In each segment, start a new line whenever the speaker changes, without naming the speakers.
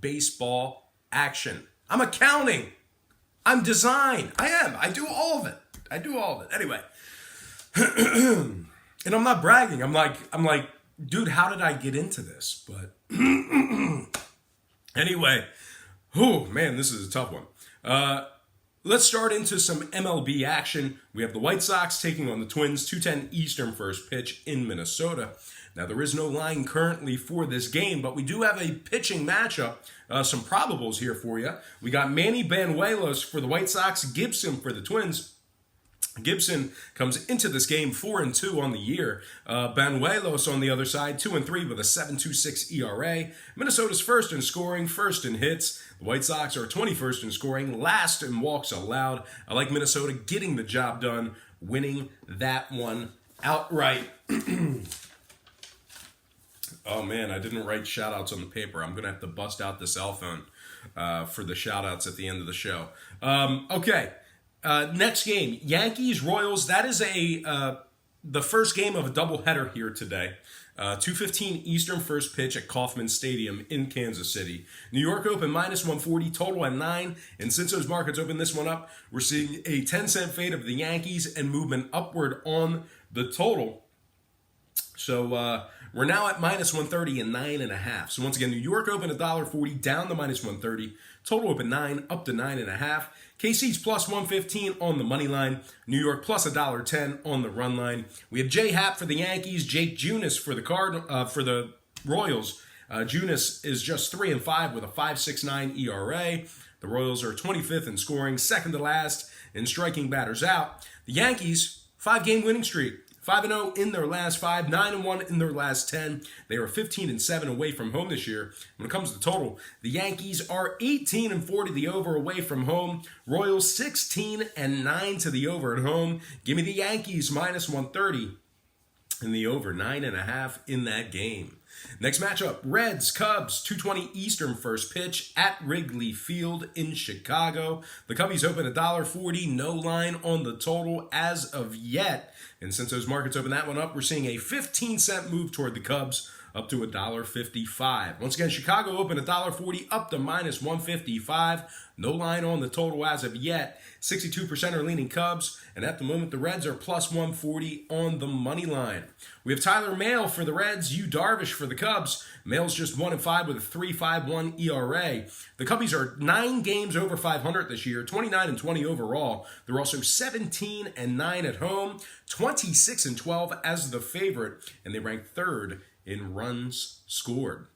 baseball action. I'm accounting. I'm design. I am. I do all of it. Anyway. And I'm not bragging. I'm like, dude, how did I get into this? But anyway, oh man, this is a tough one. Let's start into some MLB action. We have the White Sox taking on the Twins, 2:10 Eastern first pitch in Minnesota. Now, there is no line currently for this game, but we do have a pitching matchup, some probables here for you. We got Manny Banuelos for the White Sox, Gibson for the Twins. Gibson comes into this game 4-2 on the year. Banuelos on the other side, 2-3 with a 7.26 ERA. Minnesota's first in scoring, first in hits. The White Sox are 21st in scoring, last in walks allowed. I like Minnesota getting the job done, winning that one outright. Oh man, I didn't write shout outs on the paper. I'm going to have to bust out the cell phone for the shout outs at the end of the show. Okay. Next game, Yankees, Royals. That is the first game of a doubleheader here today. 2:15 Eastern first pitch at Kauffman Stadium in Kansas City. New York open -140, total at 9. And since those markets open this one up, we're seeing a 10-cent fade of the Yankees and movement upward on the total. So we're now at -130 and 9.5. So once again, New York open $1.40, down to -130. Total open 9, up to 9.5. KC's +115 on the money line. New York +$1.10 on the run line. We have Jay Happ for the Yankees, Jake Junis for the Royals. Junis is just 3-5 with a 5.69 ERA. The Royals are 25th in scoring, second to last in striking batters out. The Yankees, 5-game winning streak. 5-0 in their last 5, 9-1 in their last 10. They are 15-7 away from home this year. When it comes to the total, the Yankees are 18-4 to the over away from home. Royals 16-9 to the over at home. Give me the Yankees -130 and the over 9.5 in that game. Next matchup, Reds, Cubs, 2:20 Eastern first pitch at Wrigley Field in Chicago. The Cubbies open $1.40, no line on the total as of yet. And since those markets open that one up, we're seeing a 15-cent move toward the Cubs up to $1.55. Once again, Chicago open $1.40 up to -155. No line on the total as of yet. 62% are leaning Cubs, and at the moment, the Reds are +140 on the money line. We have Tyler Mahle for the Reds, Yu Darvish for the Cubs. Mahle's just 1-5 with a 3.51 ERA. The Cubbies are 9 games over 500 this year, 29-20 overall. They're also 17-9 at home, 26-12 as the favorite, and they rank third in runs scored.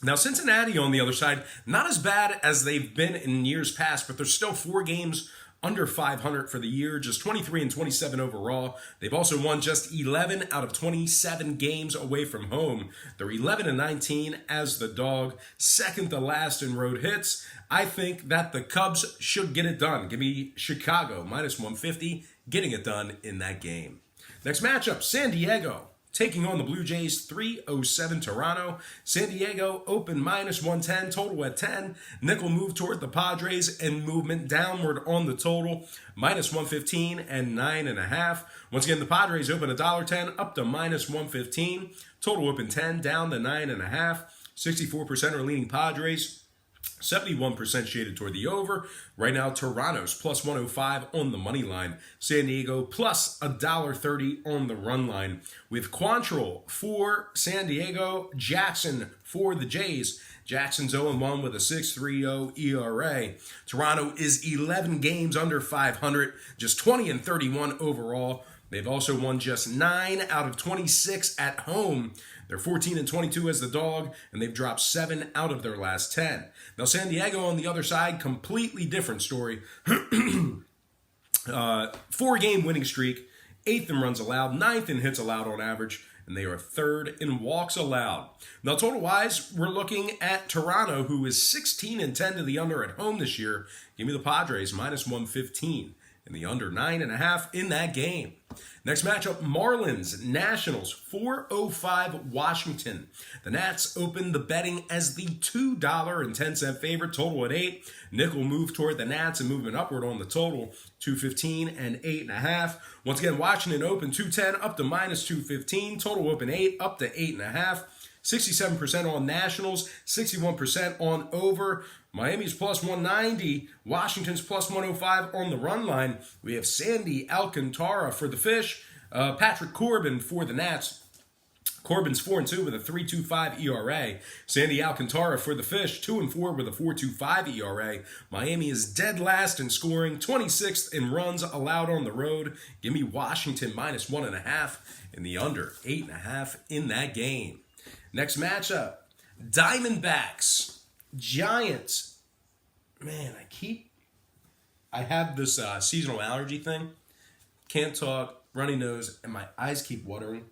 Now, Cincinnati, on the other side, not as bad as they've been in years past, but they're still 4 games under 500 for the year, just 23-27 overall. They've also won just 11 out of 27 games away from home. They're 11-19 as the dog, second to last in road hits. I think that the Cubs should get it done. Give me Chicago, -150, getting it done in that game. Next matchup, San Diego taking on the Blue Jays, 3:07 Toronto. San Diego open -110, total at 10. Nickel move toward the Padres and movement downward on the total, -115 and 9.5. Once again, the Padres open $1.10 up to -115. Total open 10, down to 9.5. 64% are leaning Padres. 71% shaded toward the over. Right now, Toronto's +105 on the money line. San Diego +$1.30 on the run line. With Quantrill for San Diego, Jackson for the Jays. Jackson's 0-1 with a 6.30 ERA. Toronto is 11 games under 500, just 20-31 overall. They've also won just 9 out of 26 at home. They're 14-22 as the dog, and they've dropped 7 out of their last 10. Now, San Diego on the other side, completely different story. 4-game winning streak, 8th in runs allowed, 9th in hits allowed on average, and they are 3rd in walks allowed. Now, total-wise, we're looking at Toronto, who is 16-10 to the under at home this year. Give me the Padres, -115. And the under 9.5 in that game. Next matchup, Marlins, Nationals, 4:05 Washington. The Nats opened the betting as the $2.10 favorite, total at 8. Nickel move toward the Nats and movement upward on the total, 215 and 8.5. Once again, Washington open 210 up to -215, total open 8 up to 8.5. 67% on Nationals, 61% on over. Miami's plus 190, Washington's plus 105 on the run line. We have Sandy Alcantara for the Fish, Patrick Corbin for the Nats. Corbin's 4-2 with a 3.25 ERA. Sandy Alcantara for the Fish, 2-4 with a 4.25 ERA. Miami is dead last in scoring, 26th in runs allowed on the road. Give me Washington minus 1.5 in the under 8.5 in that game. Next matchup, Diamondbacks, Giants. Man, I have this seasonal allergy thing. Can't talk, runny nose, and my eyes keep watering.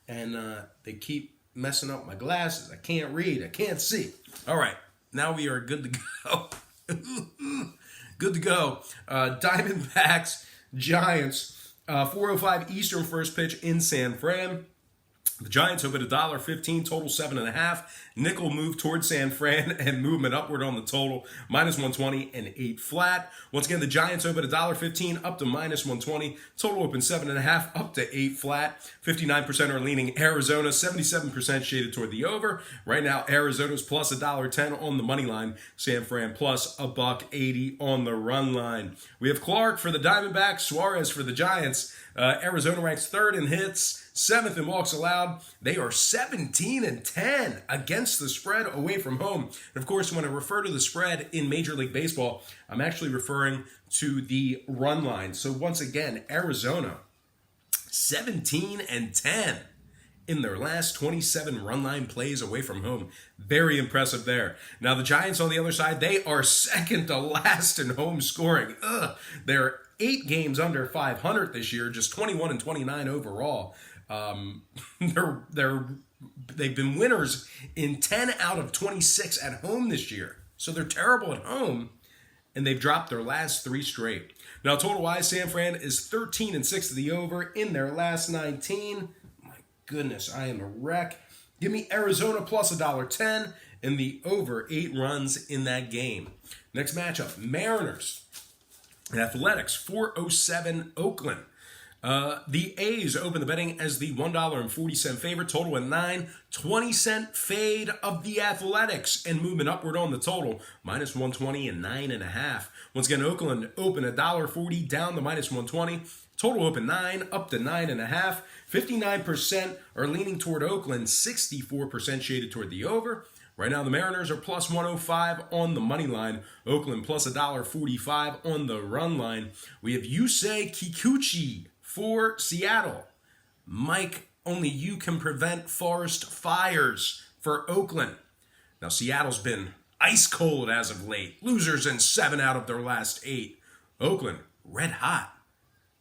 And they keep messing up my glasses. I can't read. I can't see. All right. Now we are good to go. Good to go. Diamondbacks, Giants. 4:05 Eastern first pitch in San Fran. The Giants opened $1.15, total 7.5. Nickel move towards San Fran and movement upward on the total, minus 120 and 8 flat. Once again, the Giants opened $1.15 up to minus 120. Total open 7.5 up to 8 flat. 59% are leaning Arizona, 77% shaded toward the over. Right now, Arizona's plus $1.10 on the money line. San Fran plus $1.80 on the run line. We have Clark for the Diamondbacks, Suarez for the Giants. Arizona ranks third in hits, 7th in walks allowed. They are 17-10 against the spread away from home. And of course, when I refer to the spread in Major League Baseball, I'm actually referring to the run line. So once again, Arizona, 17-10 in their last 27 run line plays away from home. Very impressive there. Now the Giants on the other side, they are second to last in home scoring. They're 8 games under 500 this year, just 21-29 overall. They've been winners in 10 out of 26 at home this year. So they're terrible at home, and they've dropped their last 3 straight. Now, total-wise, San Fran is 13-6 to the over in their last 19. My goodness, I am a wreck. Give me Arizona plus $1.10 and the over 8 runs in that game. Next matchup, Mariners and Athletics, 407 Oakland. The A's open the betting as the $1.40 favorite, total at 9. 20-cent fade of the Athletics and movement upward on the total, minus 120 and 9.5. Once again, Oakland open $1.40 down to minus 120. Total open 9 up to 9.5. 59% are leaning toward Oakland, 64% shaded toward the over. Right now, the Mariners are plus 105 on the money line. Oakland plus $1.45 on the run line. We have Yusei Kikuchi for Seattle. Mike, only you can prevent forest fires for Oakland. Now, Seattle's been ice cold as of late. Losers in 7 out of their last 8. Oakland, red hot.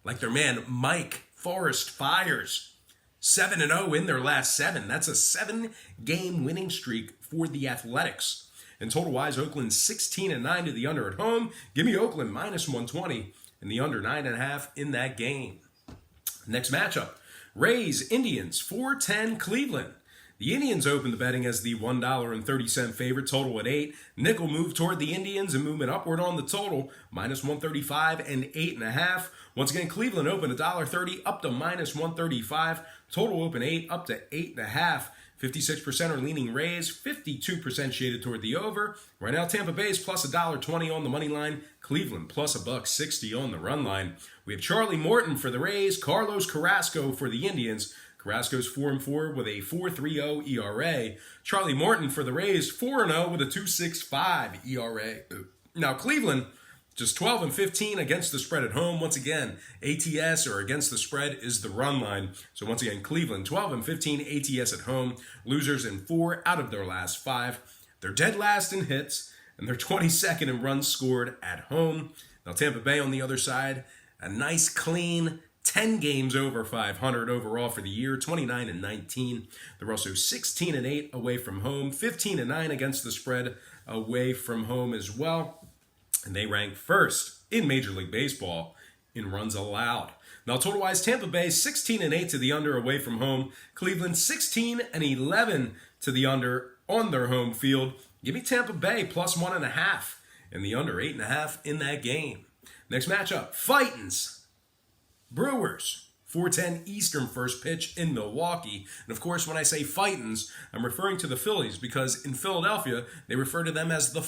Like their man, Mike, forest fires. 7-0 in their last 7. That's a 7-game winning streak for the Athletics. And total-wise, Oakland 16-9 to the under at home. Give me Oakland minus 120 and the under 9.5 in that game. Next matchup, Rays, Indians, 410 Cleveland. The Indians open the betting as the $1.30 favorite, total at 8. Nickel move toward the Indians and movement upward on the total, minus 135 and 8.5. Once again, Cleveland open $1.30 up to minus 135. Total open 8 up to 8.5. 56% are leaning Rays, 52% shaded toward the over. Right now, Tampa Bay's plus $1.20 on the money line. Cleveland plus $1.60 on the run line. We have Charlie Morton for the Rays, Carlos Carrasco for the Indians. Carrasco's 4-4 with a 4.30 ERA. Charlie Morton for the Rays, 4-0 with a 2.65 ERA. Now, Cleveland, just 12-15 against the spread at home. Once again, ATS or against the spread is the run line. So once again, Cleveland 12-15 ATS at home. Losers in 4 out of their last 5. They're dead last in hits, and they're 22nd in runs scored at home. Now Tampa Bay on the other side, a nice clean 10 games over 500 overall for the year, 29-19. They're also 16-8 away from home, 15-9 against the spread away from home as well. And they rank first in Major League Baseball in runs allowed. Now, total-wise, Tampa Bay 16-8 to the under away from home. Cleveland 16-11 to the under on their home field. Give me Tampa Bay plus 1.5 and the under 8.5 in that game. Next matchup, Fightins, Brewers. 4:10 Eastern first pitch in Milwaukee. And of course, when I say Fightins, I'm referring to the Phillies because in Philadelphia, they refer to them as the